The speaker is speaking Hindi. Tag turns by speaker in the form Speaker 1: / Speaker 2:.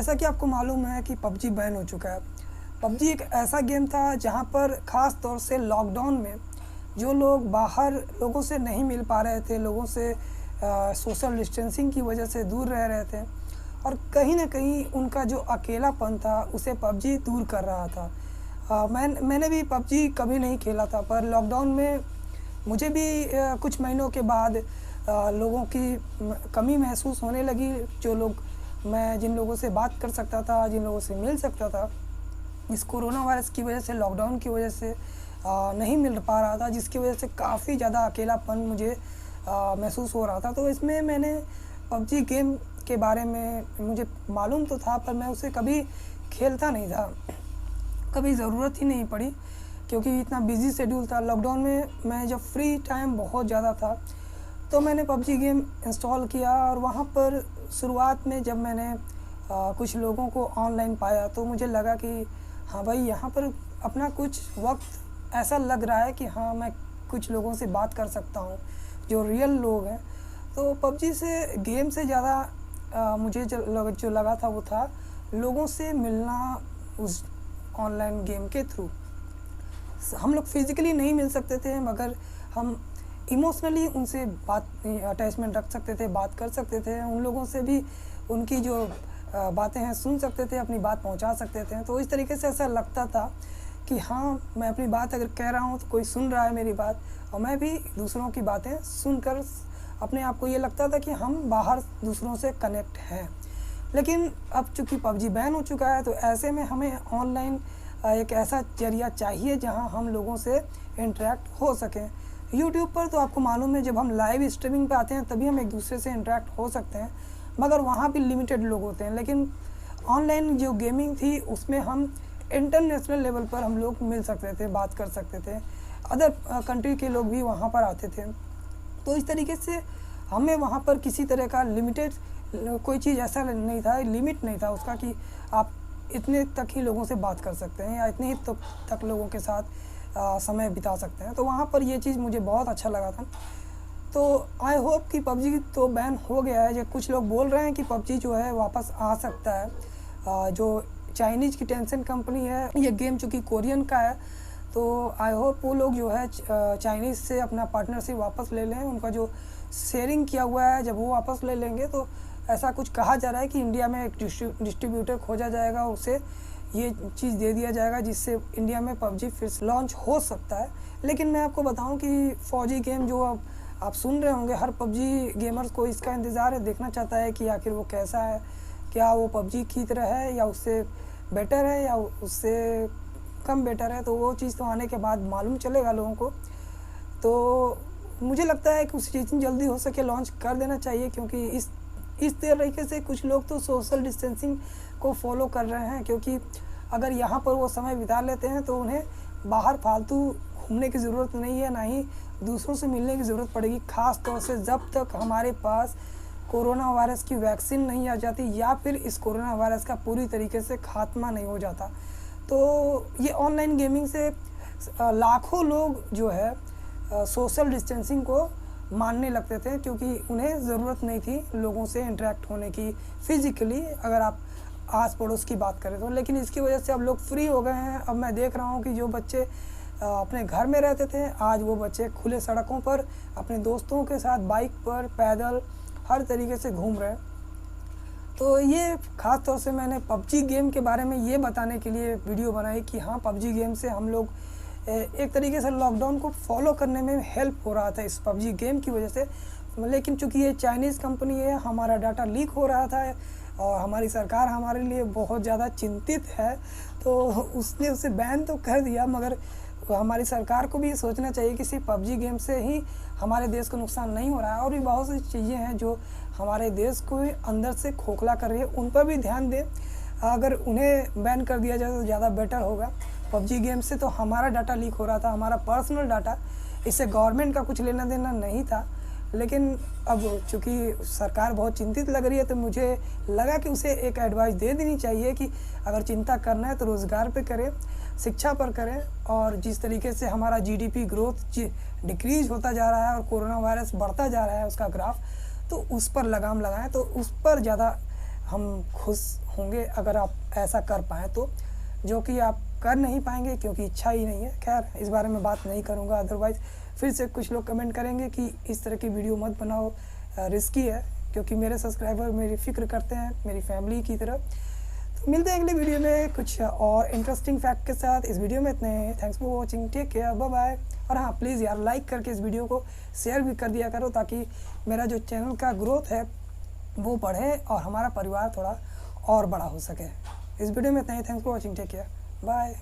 Speaker 1: जैसा कि आपको मालूम है कि पबजी बैन हो चुका है। पबजी एक ऐसा गेम था जहां पर ख़ास तौर से लॉकडाउन में जो लोग बाहर लोगों से नहीं मिल पा रहे थे, लोगों से सोशल डिस्टेंसिंग की वजह से दूर रह रहे थे और कहीं न कहीं उनका जो अकेलापन था उसे पबजी दूर कर रहा था। मैंने भी पबजी कभी नहीं खेला था, पर लॉकडाउन में मुझे भी कुछ महीनों के बाद लोगों की कमी महसूस होने लगी। जो लोग मैं जिन लोगों से बात कर सकता था, जिन लोगों से मिल सकता था, इस कोरोना वायरस की वजह से, लॉकडाउन की वजह से नहीं मिल पा रहा था, जिसकी वजह से काफ़ी ज़्यादा अकेलापन मुझे महसूस हो रहा था। तो इसमें मैंने पबजी गेम के बारे में मुझे मालूम तो था, पर मैं उसे कभी खेलता नहीं था, कभी ज़रूरत ही नहीं पड़ी क्योंकि इतना बिज़ी शेड्यूल था। लॉकडाउन में मैं जब फ्री टाइम बहुत ज़्यादा था तो मैंने पबजी गेम इंस्टॉल किया और वहाँ पर शुरुआत में जब मैंने कुछ लोगों को ऑनलाइन पाया तो मुझे लगा कि हाँ भाई, यहाँ पर अपना कुछ वक्त ऐसा लग रहा है कि हाँ, मैं कुछ लोगों से बात कर सकता हूँ जो रियल लोग हैं। तो पबजी से गेम से ज़्यादा मुझे जो लगा था वो था लोगों से मिलना उस ऑनलाइन गेम के थ्रू। हम लोग फिज़िकली नहीं मिल सकते थे, मगर हम इमोशनली उनसे अटैचमेंट रख सकते थे, बात कर सकते थे, उन लोगों से भी उनकी जो बातें हैं सुन सकते थे, अपनी बात पहुंचा सकते थे। तो इस तरीके से ऐसा लगता था कि हाँ, मैं अपनी बात अगर कह रहा हूँ तो कोई सुन रहा है मेरी बात, और मैं भी दूसरों की बातें सुनकर अपने आप को ये लगता था कि हम बाहर दूसरों से कनेक्ट हैं। लेकिन अब चूँकि पबजी बैन हो चुका है तो ऐसे में हमें ऑनलाइन एक ऐसा ज़रिया चाहिए जहाँ हम लोगों से इंटरेक्ट हो सकें। यूट्यूब पर तो आपको मालूम है, जब हम लाइव स्ट्रीमिंग पे आते हैं तभी हम एक दूसरे से इंटरेक्ट हो सकते हैं, मगर वहाँ भी लिमिटेड लोग होते हैं। लेकिन ऑनलाइन जो गेमिंग थी उसमें हम इंटरनेशनल लेवल पर हम लोग मिल सकते थे, बात कर सकते थे, अदर कंट्री के लोग भी वहाँ पर आते थे। तो इस तरीके से हमें वहाँ पर किसी तरह का लिमिटेड कोई चीज़ ऐसा नहीं था, लिमिट नहीं था उसका कि आप इतने तक ही लोगों से बात कर सकते हैं या इतने ही तक लोगों के साथ समय बिता सकते हैं। तो वहाँ पर ये चीज़ मुझे बहुत अच्छा लगा था। तो आई होप कि पबजी तो बैन हो गया है। जो कुछ लोग बोल रहे हैं कि पबजी जो है वापस आ सकता है। जो चाइनीज़ की टेंसेंट कंपनी है, ये गेम चूँकि कोरियन का है, तो आई होप वो लोग जो है चाइनीज़ से अपना पार्टनरशिप वापस ले लें। उनका जो शेयरिंग किया हुआ है, जब वो वापस ले लेंगे तो ऐसा कुछ कहा जा रहा है कि इंडिया में एक डिस्ट्रीब्यूटर खोजा जाएगा, उसे ये चीज़ दे दिया जाएगा जिससे इंडिया में पबजी फिर से लॉन्च हो सकता है। लेकिन मैं आपको बताऊं कि फौजी गेम जो आप सुन रहे होंगे, हर पबजी गेमर्स को इसका इंतज़ार है, देखना चाहता है कि आखिर वो कैसा है, क्या वो पबजी की तरह है या उससे बेटर है या उससे कम बेटर है। तो वो चीज़ तो आने के बाद मालूम चलेगा लोगों को। तो मुझे लगता है कि उस चीज़ जल्दी हो सके लॉन्च कर देना चाहिए, क्योंकि इस तरीके से कुछ लोग तो सोशल डिस्टेंसिंग को फॉलो कर रहे हैं, क्योंकि अगर यहाँ पर वो समय बिता लेते हैं तो उन्हें बाहर फालतू घूमने की ज़रूरत नहीं है, ना ही दूसरों से मिलने की ज़रूरत पड़ेगी। ख़ास तौर से जब तक हमारे पास कोरोना वायरस की वैक्सीन नहीं आ जाती या फिर इस कोरोना वायरस का पूरी तरीके से खात्मा नहीं हो जाता। तो ये ऑनलाइन गेमिंग से लाखों लोग जो है सोशल डिस्टेंसिंग को मानने लगते थे, क्योंकि उन्हें ज़रूरत नहीं थी लोगों से इंटरेक्ट होने की फिज़िकली, अगर आप आस पड़ोस की बात करें तो। लेकिन इसकी वजह से अब लोग फ्री हो गए हैं। अब मैं देख रहा हूँ कि जो बच्चे अपने घर में रहते थे, आज वो बच्चे खुले सड़कों पर अपने दोस्तों के साथ बाइक पर, पैदल, हर तरीके से घूम रहे हैं। तो ये ख़ास तौर से मैंने पबजी गेम के बारे में ये बताने के लिए वीडियो बनाई कि हाँ, पबजी गेम से हम लोग एक तरीके से लॉकडाउन को फॉलो करने में हेल्प हो रहा था इस पबजी गेम की वजह से। लेकिन चूँकि ये चाइनीज़ कंपनी है, हमारा डाटा लीक हो रहा था और हमारी सरकार हमारे लिए बहुत ज़्यादा चिंतित है, तो उसने उसे बैन तो कर दिया, मगर हमारी सरकार को भी ये सोचना चाहिए कि सिर्फ पबजी गेम से ही हमारे देश को नुकसान नहीं हो रहा है, और भी बहुत सी चीज़ें हैं जो हमारे देश को अंदर से खोखला कर रही है, उन पर भी ध्यान दें। अगर उन्हें बैन कर दिया जाए तो ज़्यादा बेटर होगा। पबजी गेम से तो हमारा डाटा लीक हो रहा था, हमारा पर्सनल डाटा, इससे गवर्नमेंट का कुछ लेना देना नहीं था। लेकिन अब चूँकि सरकार बहुत चिंतित लग रही है, तो मुझे लगा कि उसे एक एडवाइस दे देनी चाहिए कि अगर चिंता करना है तो रोज़गार पे करें, शिक्षा पर करें, और जिस तरीके से हमारा जीडीपी ग्रोथ डिक्रीज होता जा रहा है और कोरोना वायरस बढ़ता जा रहा है उसका ग्राफ, तो उस पर लगाम लगाएं, तो उस पर ज़्यादा हम खुश होंगे अगर आप ऐसा कर पाएँ तो, जो कि आप कर नहीं पाएंगे क्योंकि इच्छा ही नहीं है। खैर, इस बारे में बात नहीं करूँगा, अदरवाइज़ फिर से कुछ लोग कमेंट करेंगे कि इस तरह की वीडियो मत बनाओ, रिस्की है, क्योंकि मेरे सब्सक्राइबर मेरी फ़िक्र करते हैं मेरी फैमिली की तरह। तो मिलते हैं अगली वीडियो में कुछ और इंटरेस्टिंग फैक्ट के साथ। इस वीडियो में इतने हैं। Thanks for watching, take care, bye bye. और हाँ, प्लीज़ यार लाइक करके इस वीडियो को शेयर भी कर दिया करो, ताकि मेरा जो चैनल का ग्रोथ है वो बढ़े और हमारा परिवार थोड़ा और बड़ा हो सके। इस वीडियो में इतना ही। Thanks for watching, take care, bye.